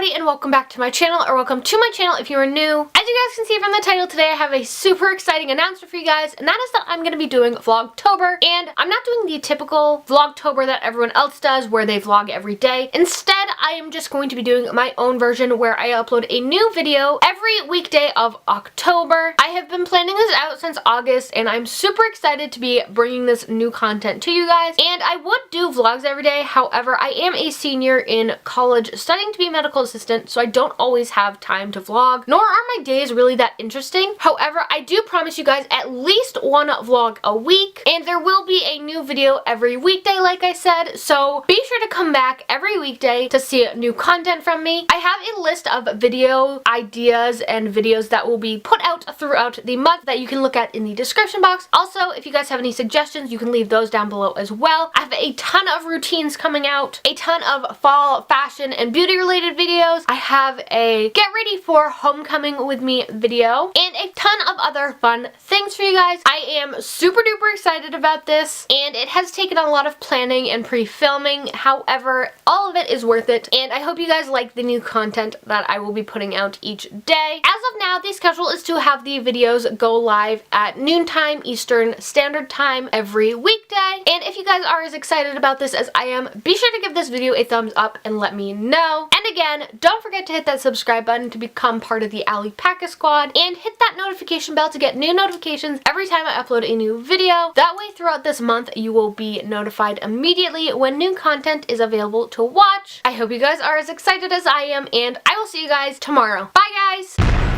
everybody, and welcome back to my channel, or welcome to my channel if you are new. As you guys can see from the title, today I have a super exciting announcement for you guys, and that is that I'm going to be doing Vlogtober. And I'm not doing the typical Vlogtober that everyone else does where they vlog every day. Instead, I am just going to be doing my own version where I upload a new video every weekday of October. I have been planning this out since August, and I'm super excited to be bringing this new content to you guys. And I would do vlogs every day, however, I am a senior in college studying to be a medical assistant, so I don't always have time to vlog, nor are my days really that interesting. However, I do promise you guys at least one vlog a week, and there will be a new video every weekday like I said, so be sure to come back every weekday to see new content from me. I have a list of video ideas and videos that will be put out throughout the month that you can look at in the description box. Also, if you guys have any suggestions, you can leave those down below as well. I have a ton of routines coming out, a ton of fall fashion and beauty related videos. I have a get ready for homecoming with me video and a ton of other fun things for you guys. I am super duper excited about this, and it has taken a lot of planning and pre-filming. However, all of it is worth it, and I hope you guys like the new content that I will be putting out each day. As of now, the schedule is to have the videos go live at noontime Eastern Standard Time every weekday, and if you guys are as excited about this as I am, be sure to give this video a thumbs up and let me know. And again, don't forget to hit that subscribe button to become part of the Allie Packer squad, and hit that notification bell to get new notifications every time I upload a new video. That way throughout this month you will be notified immediately when new content is available to watch. I hope you guys are as excited as I am, and I will see you guys tomorrow. Bye guys!